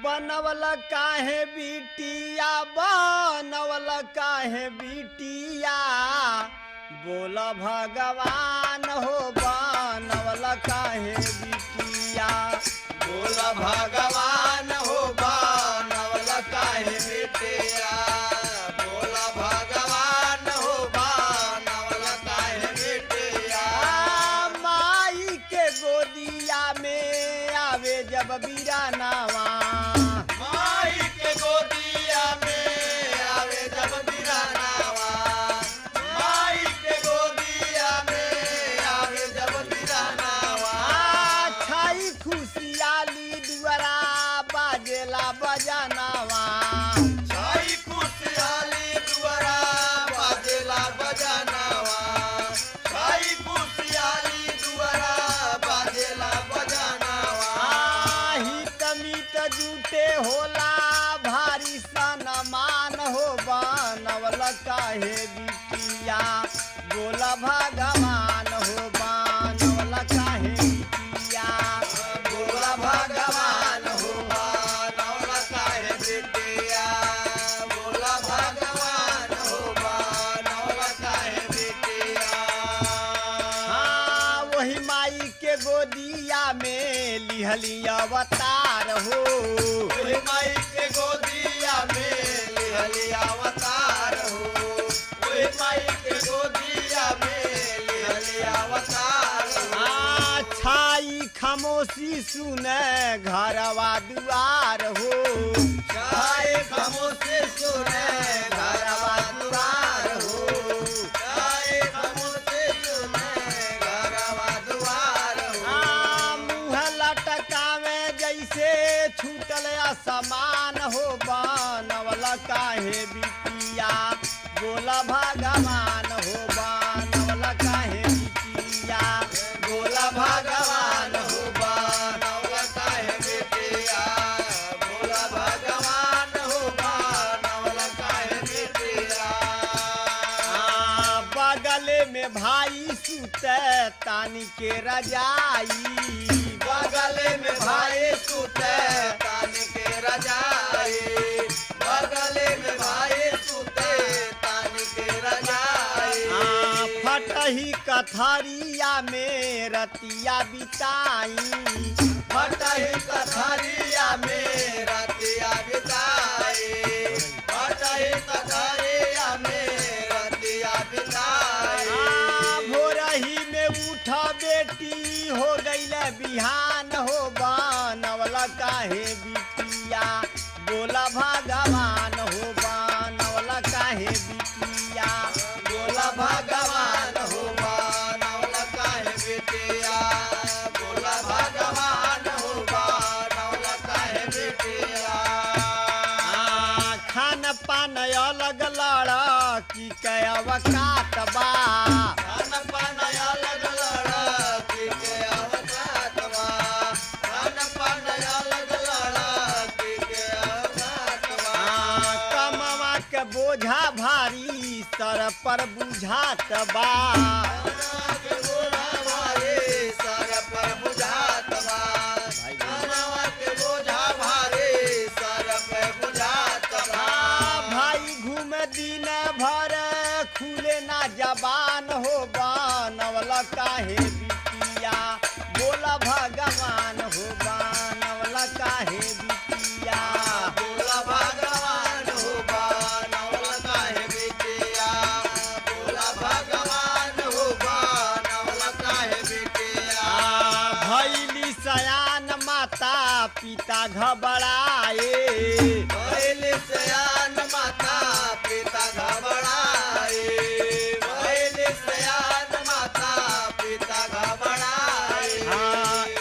बनवल काहे बिटिया बनवल काहे बिटिया बोल भगवान हो बनवल काहे बिटिया बोल भगवान हो बनवल काहे बिटिया बोल भगवान हो बनवल काहे बिटिया माई के गोदिया में आवे जब बीरानावा माई के गोदिया में आवे जब बीरानावा माई के गोदिया में आवे जब बीरानावा छाई खुशियाली दुआरा बाजेला बजानावा छाई खुशियाली दुआरा बाजेला बजानावा छाई खुशियाली दुआरा बाजेला बजानावा हित मित जुटे होला भारी सनमान हो बनवल काहे बिटिया बोला भगवान हो बनवल काहे बिटिया बोला भगवान हो बनवल काहे बिटिया बोला भगवान हो बनवल काहे बिटिया हाँ वही माई के गोदिया में लिहली अवतार हो ओहे माई के गोदिया में लिहली अवतार हो ओहे माई के गोदिया में लिहली अवतार हो छाई खामोशी सुने घरवा दुआर हो चाहे खामोशी सुने घरवा दुआर हो चाहे खामोशी सुने घरवा दुआर हो मुँह लटकावे जैसे छूटल असमान हो बनवल काहे बिटिया बोला भगवान हो बनवल काहे बिटिया बोला भगवान हो बनवल काहे बिटिया बोला भगवान हो बनवल काहे बिटिया बगले में भाई सुते तानी के रजाई बगले में भाई सुते तानी के रजाई बगले में भाई सुते तानी के रजाई फटही कथरिया में रतिया बिताई फटही कथरिया में रतिया बिताई फटही कथरिया में रतिया बिताई भोरही में उठ बेटी हो गईल बिहान हो बनवल काहे बिटिया बोला भगवान हो बनवल काहे बिटिया बोला भगवान हो बनवल काहे बिटिया बोला भगवान हो बनवल काहे बिटिया खान पान अलग लड़ की अवकात बा खान पान अलग लड़की के अवकात बा खान पान अलग लड़की के अवकात बा कमवा के बोझा भारी सर पर बुझात बा के बोझा भारी सर पर बुझात बा खानवा के बोझा भारी सर पे बुझात बा भाई घूम दिन भर खुले ना जबान हो बनवल काहे बिटिया बोला भगवान हो बनवल काहे बिटिया बोला भगवान हो बनवल काहे बिटिया बोला भगवान हो बनवल काहे बिटिया भैली सयान माता पिता घबराए पहले सयान माता पिता घबराए पहले सयान माता पिता घबराए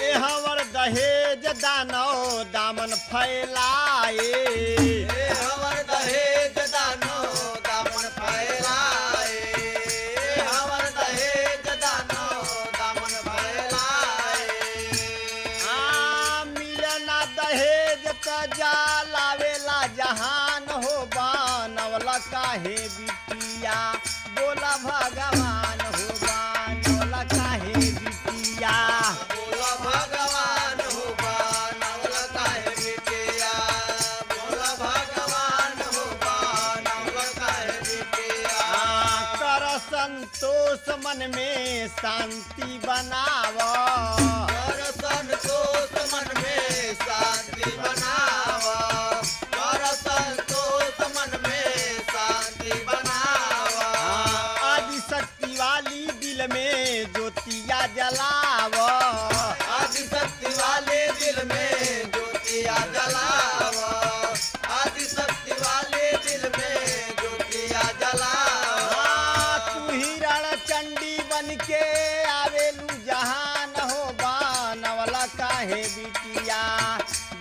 एहवर दहेज दानो दामन फैलाए हवर दहेज दानो दामन फैलाए हवर दहेज दानो दामन फैलाए मिलना दहेज त जालावेला जहान हो बनवल काहे बिटिया बोला भगवान हो बनवल काहे बिटिया बोला भगवान हो बनवल काहे बिटिया मन में शांति बनावा। कर संतोष मन में शांति बनावा। कर संतोष मन में शांति बनावा। आदि शक्ति वाली दिल में ज्योतिया जलावा। आदि शक्ति वाले दिल में ज्योतिया जलावा। आदि शक्ति वाले दिल में ज्योतिया जलावा। तू ही रण चंडी बन के आवेलू जहान हो बानवला काहे बिटिया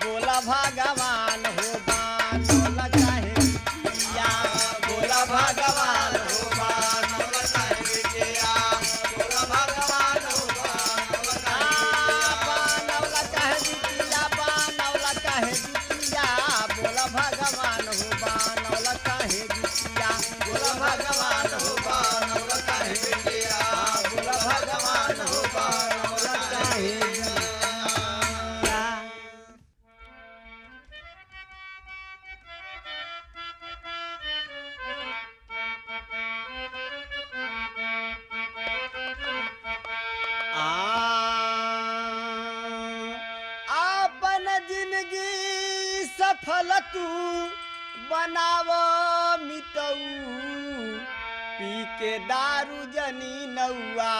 बोला भगवान हो बानवला काहे बिटिया बोला भगवान हो बानवला काहे बिटिया बोला भगवान हो बानवला काहे बिटिया बानवला काहे बिटिया बोला भगवान हो बानवला काहे बिटिया बोला भगवान हो बानवला काहे बिटिया बोला भगवान हो बानवला काहे बिटिया। आपन जिंदगी सफल तू बनाव मितऊ पी के दारू जनी नौआ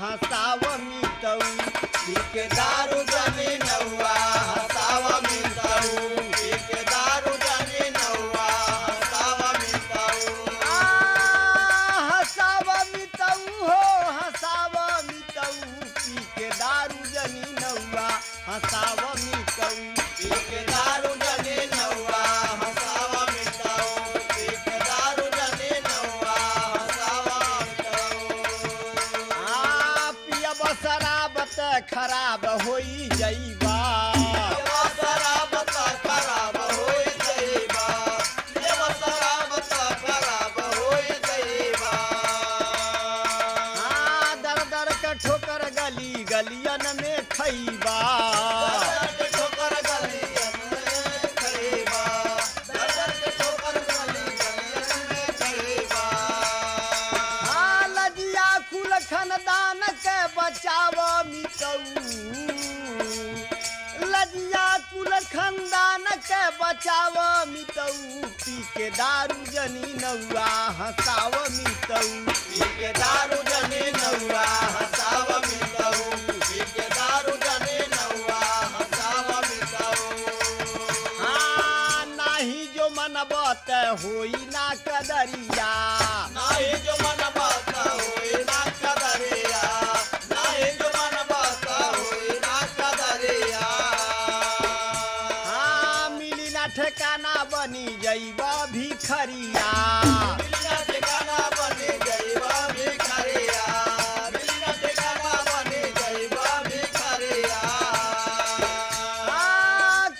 हंसाव मितऊ पी के दारू जनी नौआ हंसाव मितऊ। पी के दारू जनी नौआ हंसाव मितऊ। हंसाव मितऊ हो हंसाव मितऊ पी के दारू जनी नौआ हंसाव मितऊ पी के दारू जनी नौआ हंसाव मितऊ। पी के दारू जनी नौआ हंसाव मितऊ। पियब शराब त खराब होई जइबा। देवा शराब त खराब होई जइबा। देवा शराब त खराब होई जइबा। दर दर के ठोकर गली गलियन में खइबा। ठोकर गलियन में खइबा। ठोकर गलियन में खइबा। लजिया कुल खानदान के बचाव मितऊ। लजिया कुल खानदान के बचाव मितऊ पी के दारू जनी नौआ हंसाव मितऊ पी के दारू जनी नौआ हंसाव मितऊ। पी के दारू जनी नौआ हंसाव मितऊ। नाही जो मनब त होई ना कदरिया। नाही जो मन बात होई ना कदरिया। नाही जो मन बात होई ना कदरिया। मिली ना ठेकाना बनी जइबा भिखरिया। मिलना ठिकाना बनी जइबा भिखरिया। मिलना ठिकाना बनी जइबा भिखरिया।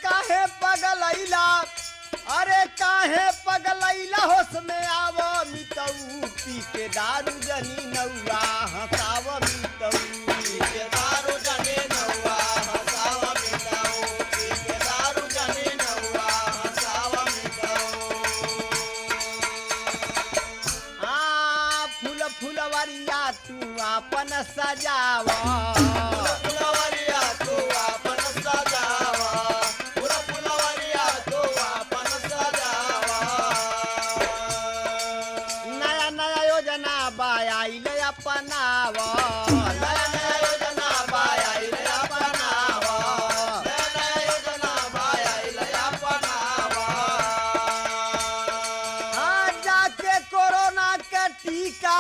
काहे पगलैला अरे काहे पगलैला होश में आव मितऊ पी के दारू जनी नौआ हंसाव मितऊ पी के दारू जनी नौआ हंसाव मितऊ। पी के दारू जनी नौआ हंसाव मितऊ। फूल फुलवरिया तू आपन सजावा। फुलवरिया तू आपन सजावा। फुलवरिया तू आपन सजावा। नया नया योजना बायाइल अपनावा। नया नया योजना बायाइल अपनावा। नया नया योजना बायाइल अपनावा। जाके कोरोना का टीका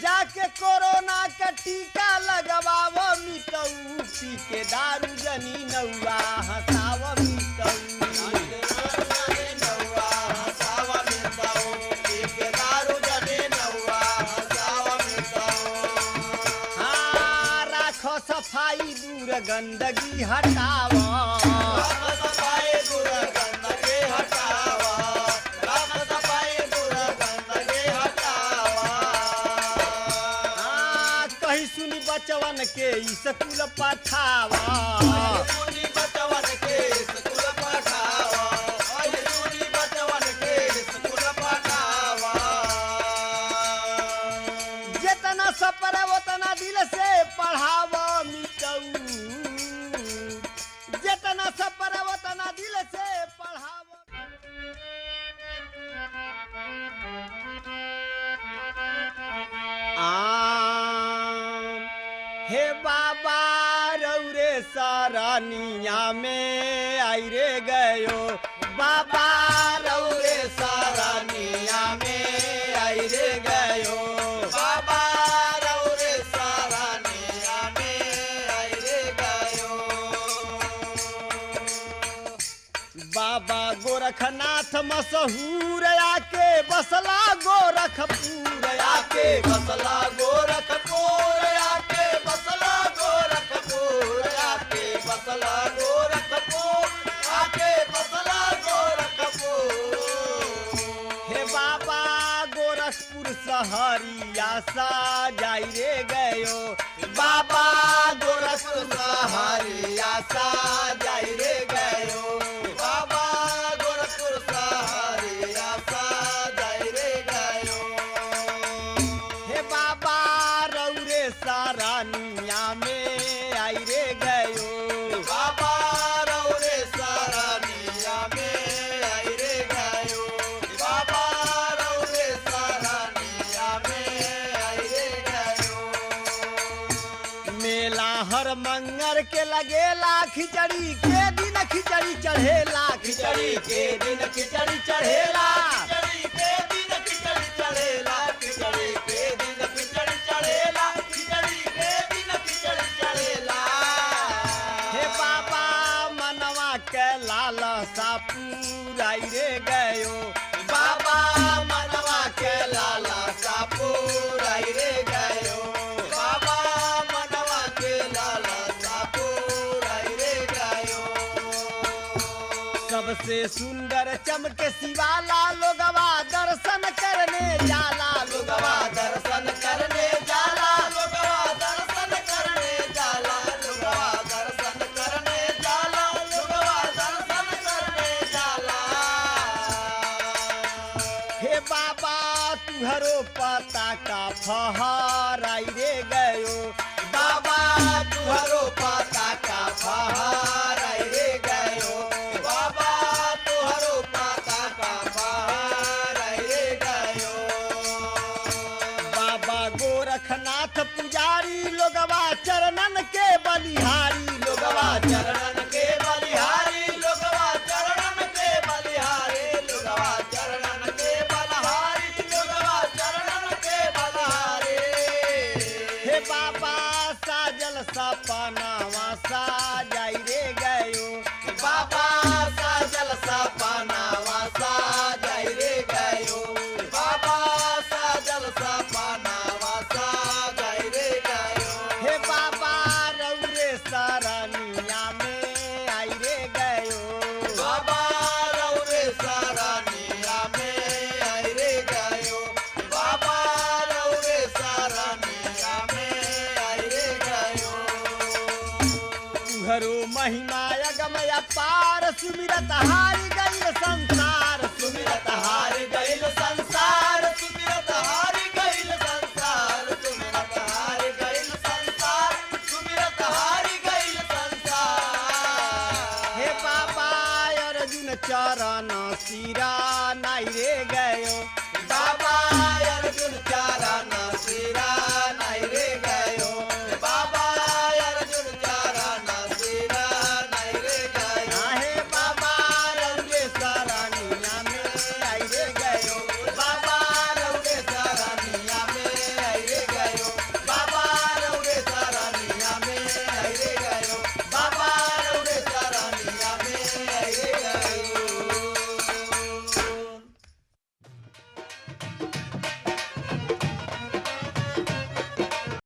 जाके कोरोना का टीका लगवाव मितऊ पी के दारू जनी नौआ हंसाव मितऊ नौआ हंसाव मितऊ। पी के दारू जनी नौआ हंसाव मितऊ। राख सफाई दूर गंदगी हटाव। राख सफाई दूर गंदगी हटावा। राख सफाई दूर गंदगी हटावा। कहीं सुनी बचवन के स्कूल पठावा। सुनी बचवन के स्कूल पठावा। सुनी बचवन के स्कूल पठावा। सारानिया में आई रे गयो बाबा रौरे सारानिया में आई रे गयो बाबा रौरे सारानिया में आई रे गयो बाबा गोरखनाथ मशहूर आके बसला गोरखपुर आके बसला गोरखपुर आके बसला गोरखपुर आके बसला गोरखपुर आके बसला गोरखपुर हे बाबा गोरखपुर सहरिया सा जाई रे गयो बाबा गोरखपुर सहारिया सा जाई रे गयो बाबा गोरखपुर सहारिया सा जाई रे गयो हे बाबा रौरे सारानिया में आई रे गयो बाबा रौरे सारानिया में आई रे गयो बाबा रौरे सारानिया में आई रे गयो मेला हर मंगर के लगेला खिचड़ी के दिन खिचड़ी चढ़ेला खिचड़ी के दिन खिचड़ी चढ़ेला खिचड़ी के दिन खिचड़ी चढ़ेला खिचड़ी के दिन खिचड़ी चढ़ेला खिचड़ी के दिन खिचड़ी चढ़ेला हे बाबा मनवा के लालसा पूराई रे गयो बाबा मनवा के लाला सापुर आई रे गयो बाबा मनवा के लाला सापुर आई रे गयो सबसे सुंदर चमके शिवाला लोगवा दर्शन करने जाला लोगवा दर्शन करने जाला लोगवा दर्शन करने जाला लोगवा दर्शन करने जाला लोगवा दर्शन करने जाला हे बाबा तुहरो पता का फहर आई रे गयो बाबा तुहरो पता का फहार आई रे गयो बाबा तुहरो पता का फहार आई रे गयो बाबा गोरखनाथ पुजारी लोगवा चरणन के बलिहारी लोगवा चरणन के बलिहारी लोगवा चरणन के बलिहारी लोगवा चरणन के बलिहारी लोगवा चरणन के बलिहारी हे बाबा साजल सपनावा सा जाई रे गयो बाबा साजल सपनावा सा जाई रे गयो बाबा साजल सपनावा सा जाई रे गयो हे बाबा रौरे सारानिया में आई रे गयो बाबा रौरे सारानिया में आई रे गयो बाबा रौरे सारानिया में आई रे गयो तुहरो महिमा अगमय पार सुमिरत हारी गईल संसार सुमिरत हार गईल संसार सुमिरत हार गईल संसार सुमिरत हार गईल संसार सुमिरत हार गईल संसार हे बाबा अर्जुन चरण सिरा नाई रे गयो बाबा अर्जुन